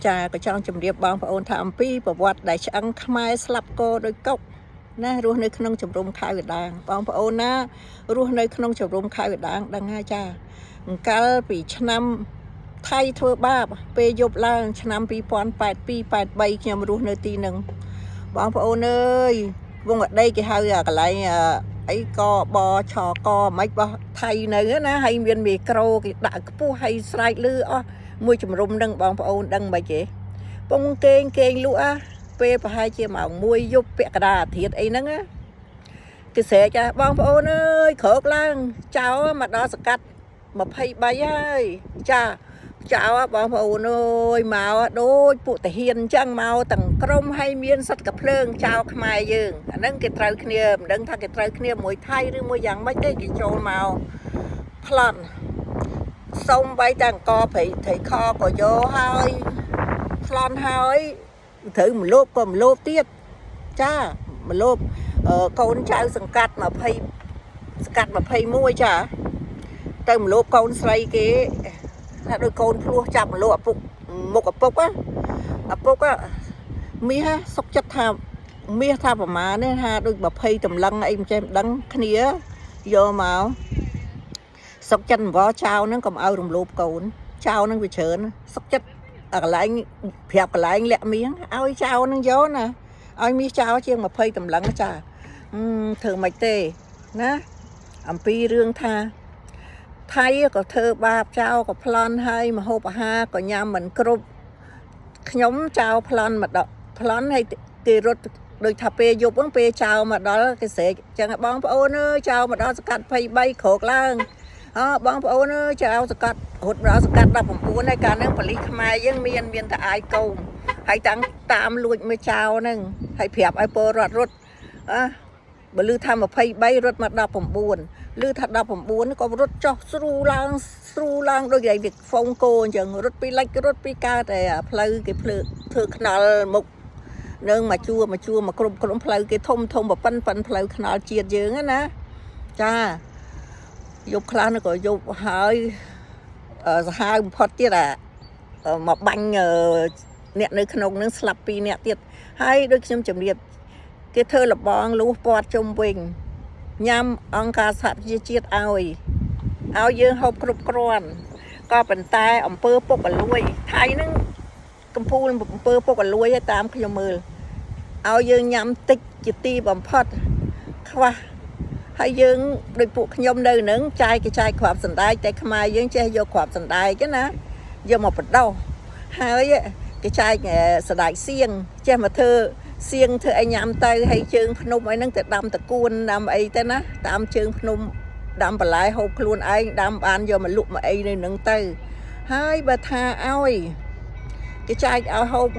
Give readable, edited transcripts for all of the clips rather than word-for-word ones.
ចាក៏ចង់ជម្រាបបងប្អូនថាអំពីប្រវត្តិដែលឆ្អឹងខ្មែរស្លាប់កដោយកុកណារស់នៅក្នុងជំរំខៅកដាងបងប្អូនណារស់នៅក្នុងជំរំខៅកដាងដឹងហើយចាអង្កលពីឆ្នាំថៃធ្វើបាបពេលយប់ឡើងឆ្នាំ2082 83ខ្ញុំរស់នៅទីនឹងបងប្អូនអើយវងអដីគេហៅកន្លែងអីក៏បឆកមិនបោះថៃនៅណាហើយមានមីក្រូគេដាក់ខ្ពស់ហើយស្រែកលឺអស់មួយជំរុំនឹងបងប្អូនដឹងមិនគេពងគេងលក់ពេលប្រហែលជាម៉ោង1យប់ពាក់កណ្ដាលអាធិត្យអីហ្នឹងគេស្រែកចាបងប្អូនអើយក្រោកឡើងចៅមកដល់សកាត់23ហើយចាចៅបងប្អូនអើយមកដូចពួកតាហ៊ានអញ្ចឹងមកទាំងក្រុមហើយមានសិតកាភ្លើងចៅខ្មែរយើងអាហ្នឹងគេត្រូវគ្នាមិនដឹងថាគេត្រូវគ្នាមួយថៃឬមួយយ៉ាងម៉េចទេគេចូលមកប្លន់សុំបីតាអង្គព្រៃត្រីខក៏យកហើយប្លន់ហើយត្រូវមលោបក៏មលោបទៀតចាមលោបកូនចៅសង្កាត់20សង្កាត់21ចាទៅមលោបកូនស្រីគេថាដូចកូនភ្លោះចាប់មលោបឪពុកមុខឪពុកឪពុកមាសសុកចិត្តថាមាសថាប្រមាណនេះថាដូច20តម្លឹងអីមិនចេះមិនដឹងគ្នាយកមកសុកចិត្តអង្វរចៅហ្នឹងកុំឲ្យរំលោភកូនចៅហ្នឹងវាច្រើនសុកចិត្តកន្លែងប្រាប់កន្លែងលាក់មាសឲ្យចៅហ្នឹងយកណាឲ្យមាសចៅជាង20តម្លឹងចាធ្វើមិនទេណាអំពីរឿងថាថៃក៏ធ្វើបាបចៅក៏ប្លន់ហើយមហូបអាហារក៏ញ៉ាំមិនគ្រប់ខ្ញុំចៅប្លន់មកដល់ប្លន់ហើយគេរត់ដូចថាពេលយប់ហ្នឹងពេលចៅមកដល់គេស្រែកចឹងបងប្អូនអើយចៅមកដល់សកាត់23ក្រោកឡើងបងប្អូនអើយចៅសកាត់រត់មកដល់សកាត់19ហើយកាលហ្នឹងប៉ូលីសខ្មែរយើងមានតែអាយកោមហើយតាមលួចមើលចៅហ្នឹងហើយប្រាប់ឲ្យពលរដ្ឋរត់បើលឺថា23រត់មក19លឺថា19ក៏រត់ចុះស្រូឡើងដូចគេហ្វុងគោអញ្ចឹងរត់ពីលិចរត់ពីកើតតែផ្លូវគេភ្លើធ្វើខ្នល់មុខនឹងមកជួមកគ្រប់ផ្លូវគេធំប៉ិនផ្លូវខ្នល់ជាតិយើងណាចាយប់ខ្លះក៏យប់ហើយសាហាវបំផុតទៀតមកបាញ់អ្នកនៅក្នុងនឹងស្លាប់2អ្នកទៀតហើយដូចខ្ញុំជំរាបគេធ្វើលបងលូសពាត់ជុំវិញញ៉ាំអង្គការសហប្រជាជាតិឲ្យយើងហូបគ្រប់គ្រាន់ក៏ប៉ុន្តែអំពើពុករលួយថៃហ្នឹងកំពូលអំពើពុករលួយឲ្យតាមខ្ញុំមើលឲ្យយើងញ៉ាំតិចជាទីបំផុតខ្វះហើយយើងដូចពួកខ្ញុំនៅហ្នឹងចាយគ្រាប់សណ្ដែកតែខ្មែរយើងចេះយកគ្រាប់សណ្ដែកណាយកមកបដោះហើយគេចាយសណ្ដែកសៀងចេះមកធ្វើសៀងធ្វើឲ្យញ៉ាំទៅហើយជើងភ្នំអីហ្នឹងទៅដាំតកួនដាំអីទៅណាតាមជើងភ្នំដាំបន្លែហូបខ្លួនឯងដាំបានយកមកលក់មកអីនៅហ្នឹងទៅហើយបើថាឲ្យគេចែកឲ្យហូប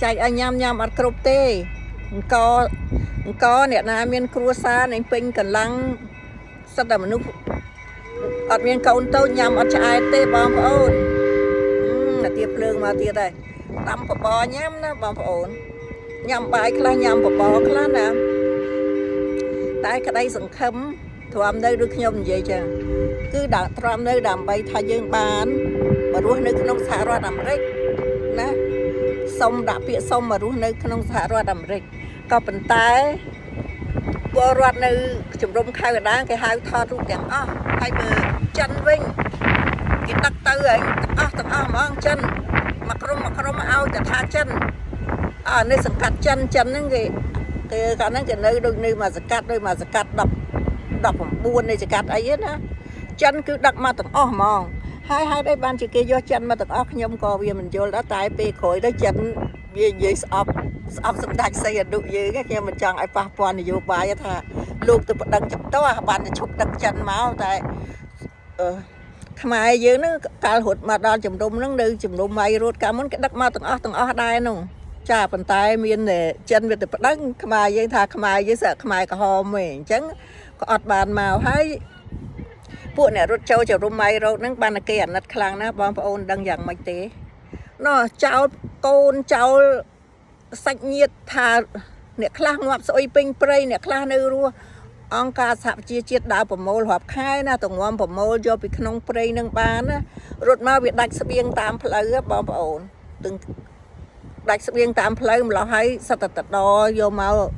ចែកឲ្យញ៉ាំអត់គ្រប់ទេអង្គអ្នកណាមានគ្រួសារនឹងពេញកម្លាំងសិតតែមនុស្សអត់មានកូនតូចញ៉ាំអត់ឆ្អែតទេបងប្អូនតែទៀតភ្លើងមកទៀតហើយដាំបបរញ៉ាំណាបងប្អូនញ៉ាំបាយខ្លះញ៉ាំបបរខ្លះណាតែក្តីសង្ឃឹមទ្រាំនៅដូចខ្ញុំនិយាយចឹងគឺដាក់ទ្រាំនៅដើម្បីថាយើងបានមករស់នៅក្នុងសហរដ្ឋអាមេរិកណាសុំដាក់ពាក្យសុំមករស់នៅក្នុងសហរដ្ឋអាមេរិកក៏ប៉ុន្តែពលរដ្ឋនៅជំរំខៅកដាងគេហៅថតរូបទាំងអស់ហើយបើចិនវិញគេដឹកទៅហើយទាំងអស់ហ្មងចិនមកក្រុមឲ្យតែថាចិននៅសង្កាត់ចិនហ្នឹងគេកាលហ្នឹងគេនៅដូចនៅមួយសង្កាត់19នៃសង្កាត់អីណាចិនគឺដឹកមកទាំងអស់ហ្មងហើយហេតុអីបានជាគេយកចិនមកទាំងអស់ខ្ញុំក៏វាមិនយល់ដែរតែពេលក្រោយទៅចិនវានិយាយស្អប់សម្ដេចសីហនុយើងខ្ញុំមិនចង់ឲ្យប៉ះពាល់នយោបាយថាលោកទៅប្តឹងចំទាស់បានតែឈប់ដឹកចិនមកតែខ្មែរយើងហ្នឹងកាលរត់មកដល់ជំរំហ្នឹងនៅជំរំវាយរត់កាលមុនគេដឹកមកទាំងអស់ដែរនោះចាប៉ុន្តែមានចិនវាទៅប្តឹងខ្មែរយើងថាខ្មែរយើងស្អកខ្មែរក្រហមឯងអញ្ចឹងក៏អត់បានមកហើយពួកអ្នករត់ចូលជំរំវាយរត់ហ្នឹងបានតែគេអាណិតខ្លាំងណាស់បងប្អូនដឹងយ៉ាងម៉េចទេណោះចោលកូនចោលសាច់ញាតិថាអ្នកខ្លះងាប់ស្អុយពេញព្រៃអ្នកខ្លះនៅរស់អង្គការសហប្រជាជាតិដើរប្រមូលរាប់ខែណាទៅងាំប្រមូលយកពីក្នុងព្រៃនឹងបានណារត់មកវាដាច់ស្បៀងតាមផ្លូវបងប្អូន từng đặt sắp riêng tam plei mà lo hay sao tật đo vô màu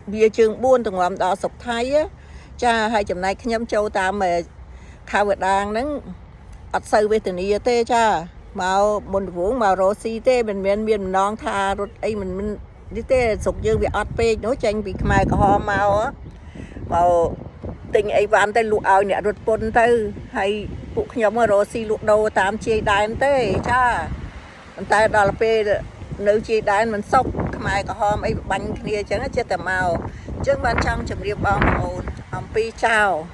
bia trường buôn từng làm đo sụp thay á cha hai chấm này nhắm châu tam mà khao vật đang nắng ở sâu về từ này tê cha màu một vuông màu rô xi tê mình non tha rồi ấy mình đi tê sụp dương bị ọt pe nói tranh bị mai có ho màu á màu tình ấy van tay lụa ao nè rụt pôn tư hay phụ nhóm mà rô xi lụa đầu tam chi đai tê cha tay đó là pe nữ chi đai mình sốc mai có ho ấy bánh kia chẳng chết tầm màu trước ban trong chấm riêng bao ồn pi chào